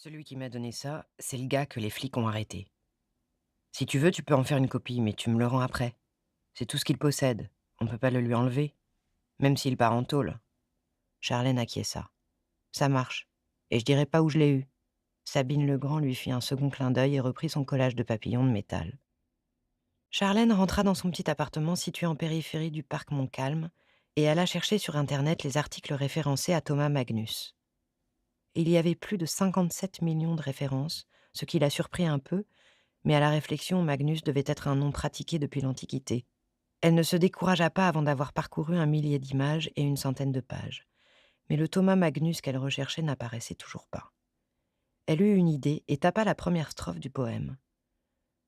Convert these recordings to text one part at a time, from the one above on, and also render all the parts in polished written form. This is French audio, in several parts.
Celui qui m'a donné ça, c'est le gars que les flics ont arrêté. Si tu veux, tu peux en faire une copie, mais tu me le rends après. C'est tout ce qu'il possède. On peut pas le lui enlever, même s'il part en tôle. Charlène acquiesça. Ça marche. Et je dirai pas où je l'ai eu. Sabine Legrand lui fit un second clin d'œil et reprit son collage de papillons de métal. Charlène rentra dans son petit appartement situé en périphérie du parc Montcalm et alla chercher sur Internet les articles référencés à Thomas Magnus. Il y avait plus de 57 millions de références, ce qui la surprit un peu, mais à la réflexion, Magnus devait être un nom pratiqué depuis l'Antiquité. Elle ne se découragea pas avant d'avoir parcouru 1 millier d'images et une centaine de pages. Mais le Thomas Magnus qu'elle recherchait n'apparaissait toujours pas. Elle eut une idée et tapa la première strophe du poème.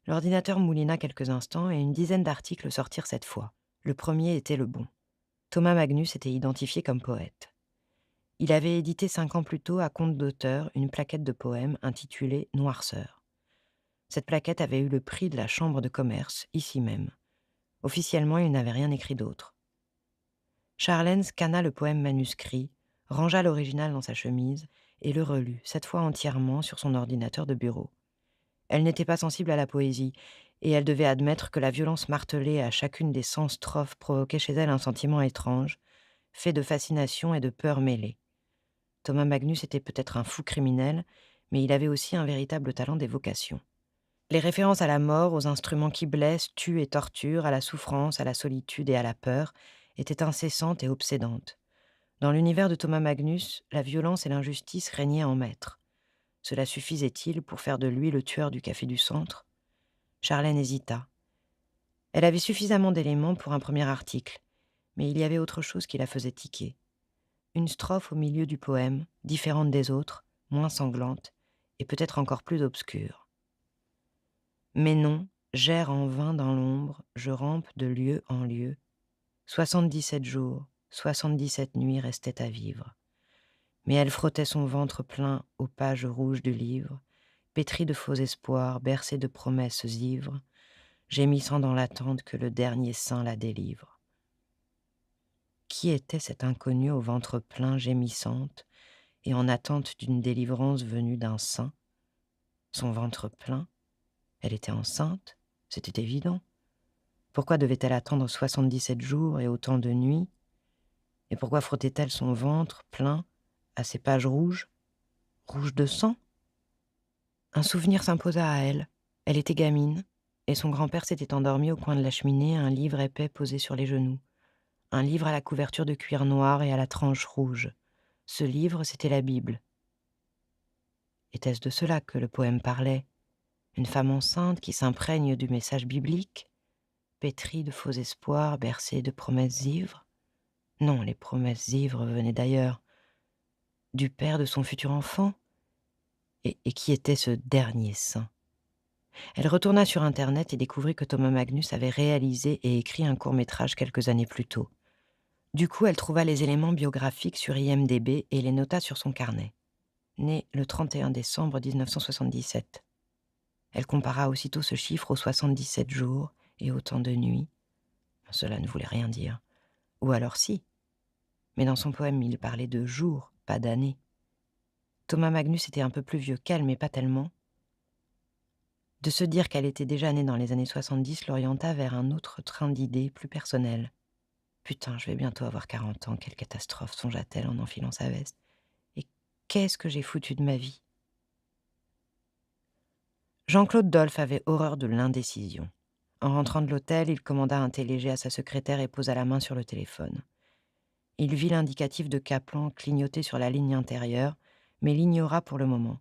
L'ordinateur moulina quelques instants et une dizaine d'articles sortirent cette fois. Le premier était le bon. Thomas Magnus était identifié comme poète. Il avait édité 5 ans plus tôt à compte d'auteur une plaquette de poèmes intitulée Noirceur. Cette plaquette avait eu le prix de la Chambre de commerce, ici même. Officiellement, il n'avait rien écrit d'autre. Charlène scanna le poème manuscrit, rangea l'original dans sa chemise et le relut, cette fois entièrement, sur son ordinateur de bureau. Elle n'était pas sensible à la poésie, et elle devait admettre que la violence martelée à chacune des 100 strophes provoquait chez elle un sentiment étrange, fait de fascination et de peur mêlée. Thomas Magnus était peut-être un fou criminel, mais il avait aussi un véritable talent d'évocation. Les références à la mort, aux instruments qui blessent, tuent et torturent, à la souffrance, à la solitude et à la peur, étaient incessantes et obsédantes. Dans l'univers de Thomas Magnus, la violence et l'injustice régnaient en maître. Cela suffisait-il pour faire de lui le tueur du café du centre ? Charlène hésita. Elle avait suffisamment d'éléments pour un premier article, mais il y avait autre chose qui la faisait tiquer. Une strophe au milieu du poème, différente des autres, moins sanglante, et peut-être encore plus obscure. Mais non, j'erre en vain dans l'ombre, je rampe de lieu en lieu. 77 jours, 77 nuits restaient à vivre. Mais elle frottait son ventre plein aux pages rouges du livre, pétrie de faux espoirs, bercée de promesses ivres, gémissant dans l'attente que le dernier saint la délivre. Qui était cette inconnue au ventre plein gémissante et en attente d'une délivrance venue d'un saint ? Son ventre plein ? Elle était enceinte ? C'était évident. Pourquoi devait-elle attendre 77 jours et autant de nuits ? Et pourquoi frottait-elle son ventre plein à ces pages rouges de sang ? Un souvenir s'imposa à elle. Elle était gamine, et son grand-père s'était endormi au coin de la cheminée, un livre épais posé sur les genoux. Un livre à la couverture de cuir noir et à la tranche rouge. Ce livre, c'était la Bible. Était-ce de cela que le poème parlait ? Une femme enceinte qui s'imprègne du message biblique, pétrie de faux espoirs, bercée de promesses ivres ? Non, les promesses ivres venaient d'ailleurs. Du père de son futur enfant ? Et qui était ce dernier saint ? Elle retourna sur Internet et découvrit que Thomas Magnus avait réalisé et écrit un court-métrage quelques années plus tôt. Du coup, elle trouva les éléments biographiques sur IMDb et les nota sur son carnet. Né le 31 décembre 1977. Elle compara aussitôt ce chiffre aux 77 jours et autant de nuits. Cela ne voulait rien dire. Ou alors si. Mais dans son poème, il parlait de jours, pas d'années. Thomas Magnus était un peu plus vieux qu'elle, mais pas tellement. De se dire qu'elle était déjà née dans les années 70 l'orienta vers un autre train d'idées plus personnel. Putain, je vais bientôt avoir 40 ans, quelle catastrophe, songea-t-elle en enfilant sa veste. Et qu'est-ce que j'ai foutu de ma vie ? Jean-Claude Dolph avait horreur de l'indécision. En rentrant de l'hôtel, il commanda un thé léger à sa secrétaire et posa la main sur le téléphone. Il vit l'indicatif de Kaplan clignoter sur la ligne intérieure, mais l'ignora pour le moment.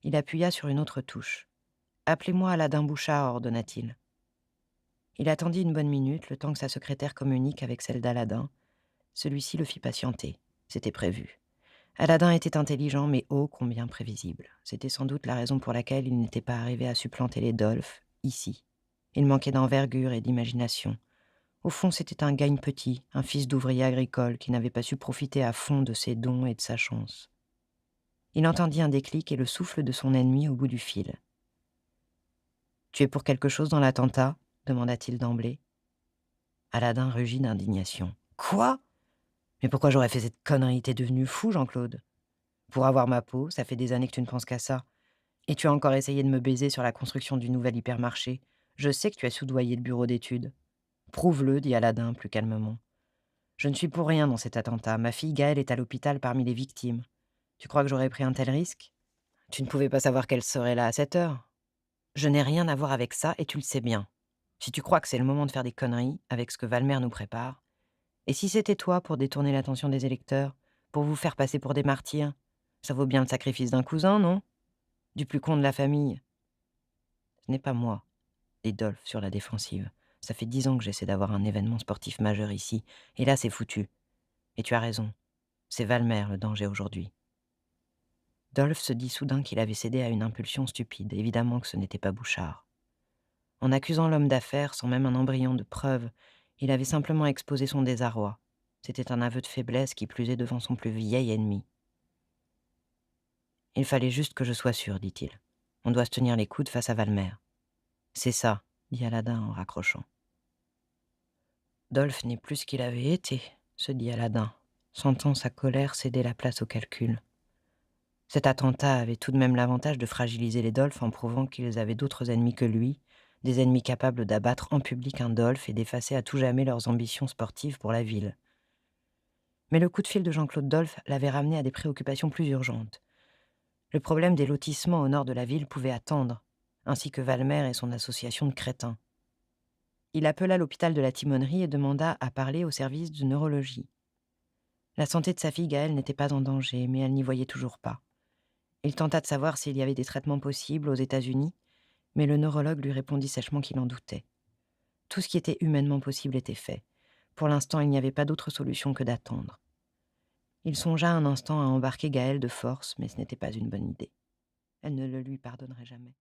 Il appuya sur une autre touche. « Appelez-moi Aladin Bouchard », ordonna-t-il. Il attendit une bonne minute, le temps que sa secrétaire communique avec celle d'Aladin. Celui-ci le fit patienter. C'était prévu. Aladin était intelligent, mais ô combien prévisible. C'était sans doute la raison pour laquelle il n'était pas arrivé à supplanter les Dolph, ici. Il manquait d'envergure et d'imagination. Au fond, c'était un gagne petit, un fils d'ouvrier agricole qui n'avait pas su profiter à fond de ses dons et de sa chance. Il entendit un déclic et le souffle de son ennemi au bout du fil. « Tu es pour quelque chose dans l'attentat ?» demanda-t-il d'emblée. Aladin rugit d'indignation. « Quoi ? Mais pourquoi j'aurais fait cette connerie ? T'es devenu fou, Jean-Claude ? Pour avoir ma peau, ça fait des années que tu ne penses qu'à ça. Et tu as encore essayé de me baiser sur la construction du nouvel hypermarché. Je sais que tu as soudoyé le bureau d'études. Prouve-le, dit Aladin plus calmement. Je ne suis pour rien dans cet attentat. Ma fille Gaëlle est à l'hôpital parmi les victimes. Tu crois que j'aurais pris un tel risque? Tu ne pouvais pas savoir qu'elle serait là à cette heure. Je n'ai rien à voir avec ça et tu le sais bien. Si tu crois que c'est le moment de faire des conneries avec ce que Valmer nous prépare, et si c'était toi pour détourner l'attention des électeurs, pour vous faire passer pour des martyrs, ça vaut bien le sacrifice d'un cousin, non? Du plus con de la famille. Ce n'est pas moi, dit Dolph sur la défensive. Ça fait 10 ans que j'essaie d'avoir un événement sportif majeur ici, et là c'est foutu. Et tu as raison, c'est Valmer le danger aujourd'hui. Dolph se dit soudain qu'il avait cédé à une impulsion stupide, évidemment que ce n'était pas Bouchard. En accusant l'homme d'affaires sans même un embryon de preuve, il avait simplement exposé son désarroi. C'était un aveu de faiblesse qui plus est devant son plus vieil ennemi. Il fallait juste que je sois sûr, dit-il. On doit se tenir les coudes face à Valmer. C'est ça, dit Aladin en raccrochant. Dolph n'est plus ce qu'il avait été, se dit Aladin, sentant sa colère céder la place au calcul. Cet attentat avait tout de même l'avantage de fragiliser les Dolph en prouvant qu'ils avaient d'autres ennemis que lui, des ennemis capables d'abattre en public un Dolph et d'effacer à tout jamais leurs ambitions sportives pour la ville. Mais le coup de fil de Jean-Claude Dolph l'avait ramené à des préoccupations plus urgentes. Le problème des lotissements au nord de la ville pouvait attendre, ainsi que Valmer et son association de crétins. Il appela l'hôpital de la Timonerie et demanda à parler au service de neurologie. La santé de sa fille Gaëlle n'était pas en danger, mais elle n'y voyait toujours pas. Il tenta de savoir s'il y avait des traitements possibles aux États-Unis, mais le neurologue lui répondit sèchement qu'il en doutait. Tout ce qui était humainement possible était fait. Pour l'instant, il n'y avait pas d'autre solution que d'attendre. Il songea un instant à embarquer Gaëlle de force, mais ce n'était pas une bonne idée. Elle ne le lui pardonnerait jamais.